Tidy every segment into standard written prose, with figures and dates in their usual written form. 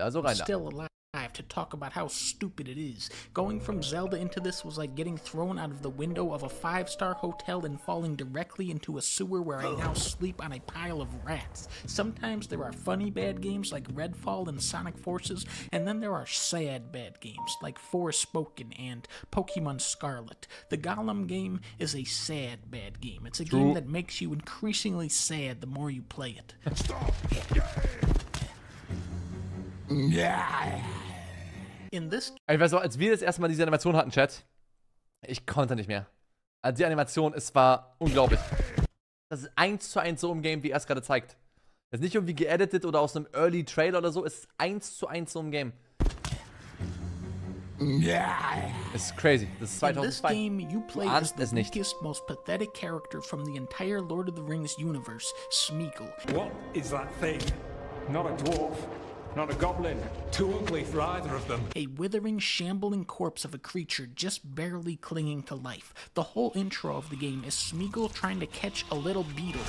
Also rein da. Still alive to talk about how stupid it is. Going from Zelda into this was like getting thrown out of the window of a 5-star hotel and falling directly into a sewer where I now sleep on a pile of rats. Sometimes there are funny bad games like Redfall and Sonic Forces, and then there are sad bad games like Forspoken and Pokemon Scarlet. The Gollum game is a sad bad game. It's a game that makes you increasingly sad the more you play it. Stop! In this Ich weiß noch, als wir das erste Mal diese Animation hatten, Chat, ich konnte nicht mehr. Also die Animation, es war unglaublich. Das ist 1:1 so im Game, wie er es gerade zeigt. Das ist nicht irgendwie geeditet oder aus einem Early Trailer oder so, es ist 1:1 so im Game. Es ist crazy. Das ist 2002. In this game, you play as the nicht. weakest, most pathetic character from the entire Lord of the Rings universe, Smeagol. What is that thing? Not a dwarf. Not a goblin. Too ugly for either of them. A withering, shambling corpse of a creature just barely clinging to life. The whole intro of the game is Smeagol trying to catch a little beetle.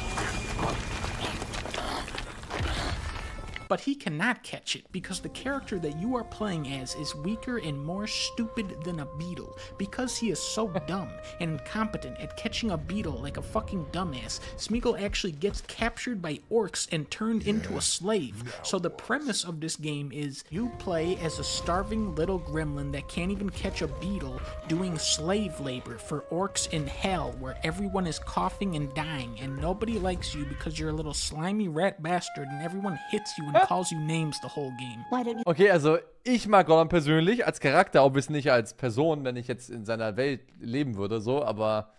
But he cannot catch it because the character that you are playing as is weaker and more stupid than a beetle. Because he is so dumb and incompetent at catching a beetle like a fucking dumbass, Smeagol actually gets captured by orcs and turned into a slave. So the premise of this game is you play as a starving little gremlin that can't even catch a beetle doing slave labor for orcs in hell where everyone is coughing and dying and nobody likes you because you're a little slimy rat bastard and everyone hits you and calls you names the whole game. Okay, also ich mag Gollum persönlich als Charakter, obviously nicht als Person, wenn ich jetzt in seiner Welt leben würde, so, aber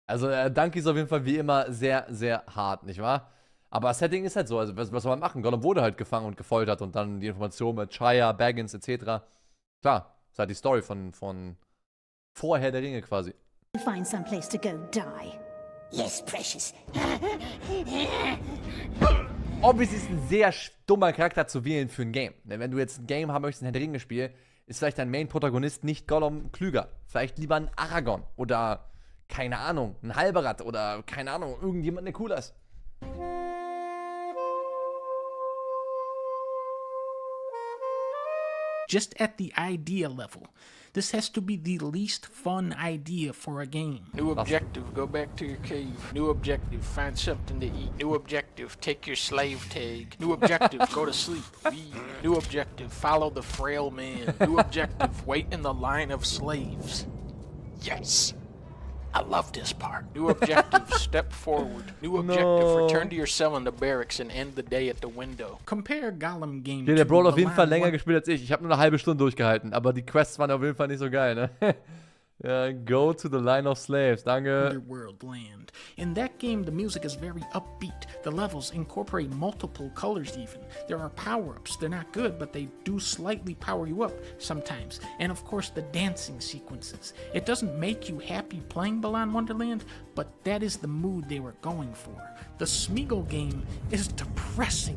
also Dunkey ist auf jeden Fall wie immer sehr, sehr hart, nicht wahr? Aber das Setting ist halt so, also was soll man machen? Gollum wurde halt gefangen und gefoltert und dann die Information mit Shire, Baggins etc. Klar, ist halt die Story von vorher der Ringe quasi. Find some place to go die. Yes, precious. Obviously ist ein sehr dummer Charakter zu wählen für ein Game. Wenn du jetzt ein Game haben möchtest, ein Herr der Ringe-Spiel, ist vielleicht dein Main-Protagonist nicht Gollum klüger. Vielleicht lieber ein Aragorn oder, keine Ahnung, ein Halberat oder, keine Ahnung, irgendjemand, der cooler ist. Just at the idea level. This has to be the least fun idea for a game. New objective, go back to your cave. New objective, find something to eat. New objective, take your slave tag. New objective, go to sleep. Read. New objective, follow the frail man. New objective, wait in the line of slaves. Yes! I love this part. New objective, step forward. New objective, return to your cell in the barracks and end the day at the window. Compare Gollum game Okay, der Bro hat auf the jeden Fall line länger one- gespielt als ich. Ich habe nur eine halbe Stunde durchgehalten, aber die Quests waren auf jeden Fall nicht so geil, ne? Ja, go to the line of slaves, danke. Underworld land. In that game, the music is very upbeat. The levels incorporate multiple colors even. There are power-ups. They're not good, but they do slightly power you up sometimes. And of course, the dancing sequences. It doesn't make you happy playing Balan Wonderland, but that is the mood they were going for. The Smeagol game is depressing.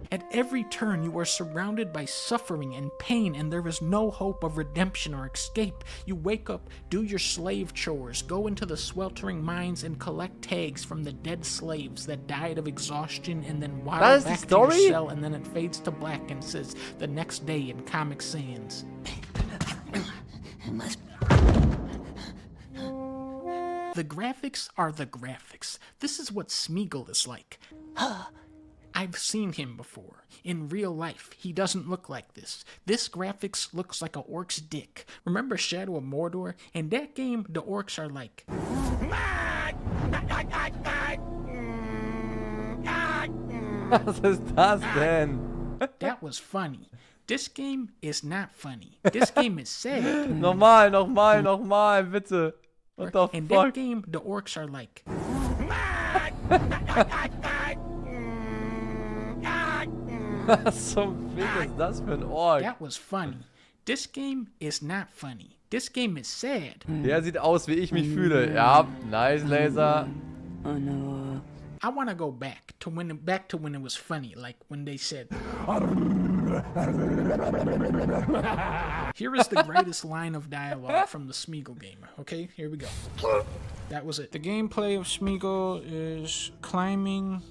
At every turn, you are surrounded by suffering and pain, and there is no hope of redemption or escape. You wake up, do your slave chores, go into the sweltering mines, and collect tags from the dead slaves that died of exhaustion, and then waddle That is the back to story? your cell, and then it fades to black and says, "The next day in Comic Sans." The graphics are the graphics. This is what Smeagol is like. I've seen him before. In real life, he doesn't look like this. This graphics looks like a orc's dick. Remember Shadow of Mordor? In that game, the orcs are like... Was ist das denn? That was funny. This game is not funny. This game is sad. Nochmal, bitte. What the In fuck? that game, the orcs are like... Was zum Fick ist das für ein Ork? That was funny. This game is not funny. This game is sad. Der sieht aus, wie ich mich fühle. Ja, nice, Laser. Oh no. I want to go back to when it was funny, like when they said. Here is the greatest line of dialogue from the Smeagol game. Okay, here we go. That was it. The gameplay of Smeagol is climbing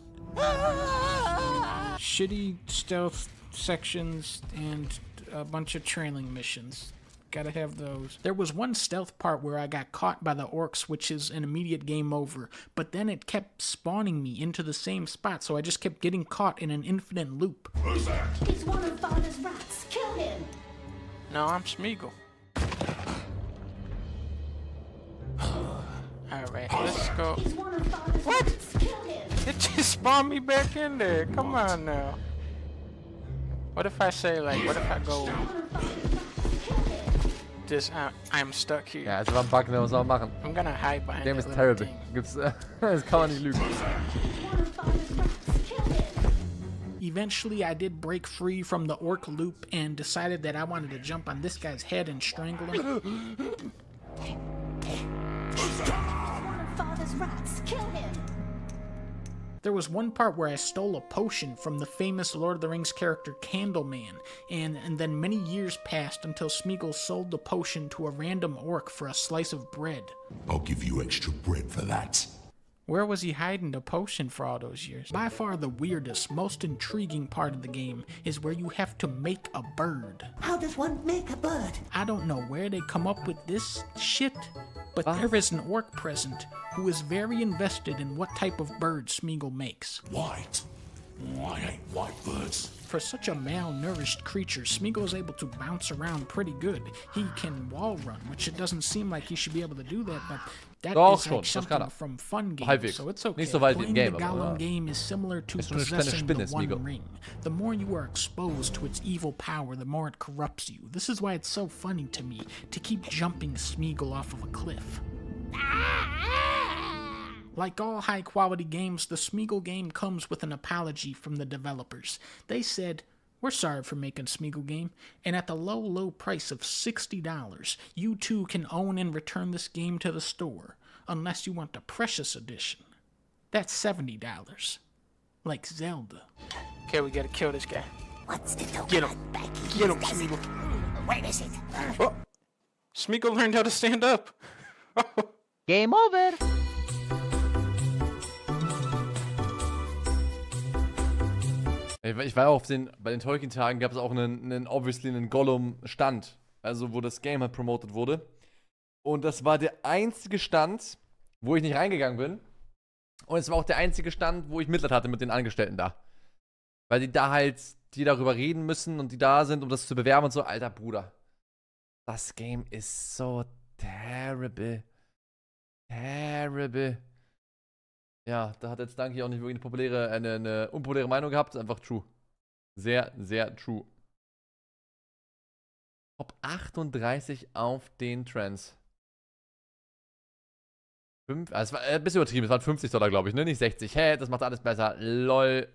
shitty stealth sections and a bunch of trailing missions. Gotta have those. There was one stealth part where I got caught by the orcs, which is an immediate game over, but then it kept spawning me into the same spot, so I just kept getting caught in an infinite loop. Who's that? He's one of Father's rats. Kill him. No, I'm Smeagol. Alright, let's go. He's one of Father's rats. Kill him. It just spawned me back in there. Come on now. What if I say, like, what if I go... Just, I'm stuck here. Ja, es war ein Bug, ne, was soll man machen? I'm gonna hide behind Game that is little terrible. thing. Gibt's, das kann man nicht lügen. One of Father's rats. Kill him. Eventually, I did break free from the orc loop and decided that I wanted to jump on this guy's head and strangle him. One of Father's rats. Kill him. There was one part where I stole a potion from the famous Lord of the Rings character Candleman, and then many years passed until Smeagol sold the potion to a random orc for a slice of bread. I'll give you extra bread for that. Where was he hiding the potion for all those years? By far the weirdest, most intriguing part of the game is where you have to make a bird. How does one make a bird? I don't know where they come up with this shit, but there is an orc present who is very invested in what type of bird Smeagol makes. White. I hate white birds. For such a malnourished creature, Smeagol is able to bounce around pretty good. He can wall run, which it doesn't seem like he should be able to do that, but that Doch is schon, like das kann something er. from fun games, Halbwegs. so it's okay. Nicht so weit wie Playing im Game, the aber, Gollum game is similar to Ist so eine kleine possessing Spinne, the One Smeagol. Ring. The more you are exposed to its evil power, the more it corrupts you. This is why it's so funny to me to keep jumping Smeagol off of a cliff. Like all high-quality games, the Smeagol game comes with an apology from the developers. They said, "We're sorry for making Smeagol game, and at the low, low price of $60, you too can own and return this game to the store, unless you want the Precious Edition. That's $70. Like Zelda." Okay, we gotta kill this guy. What's the token? Get him. Get him, Smeagol. Where is it? Oh. Smeagol learned how to stand up. Game over. Ich war auch bei den Tolkien-Tagen gab es auch obviously einen Gollum-Stand, also wo das Game halt promoted wurde. Und das war der einzige Stand, wo ich nicht reingegangen bin. Und es war auch der einzige Stand, wo ich Mitleid hatte mit den Angestellten da. Weil die darüber reden müssen und die da sind, um das zu bewerben und so. Alter Bruder, das Game ist so terrible. Terrible. Ja, da hat jetzt Dunkey auch nicht wirklich eine unpopuläre Meinung gehabt. Einfach true. Sehr, sehr true. Top 38 auf den Trends. Also es war ein bisschen übertrieben. Es waren $50, glaube ich, ne? Nicht 60. Hä, das macht alles besser. Lol.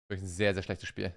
Wirklich ein sehr, sehr schlechtes Spiel.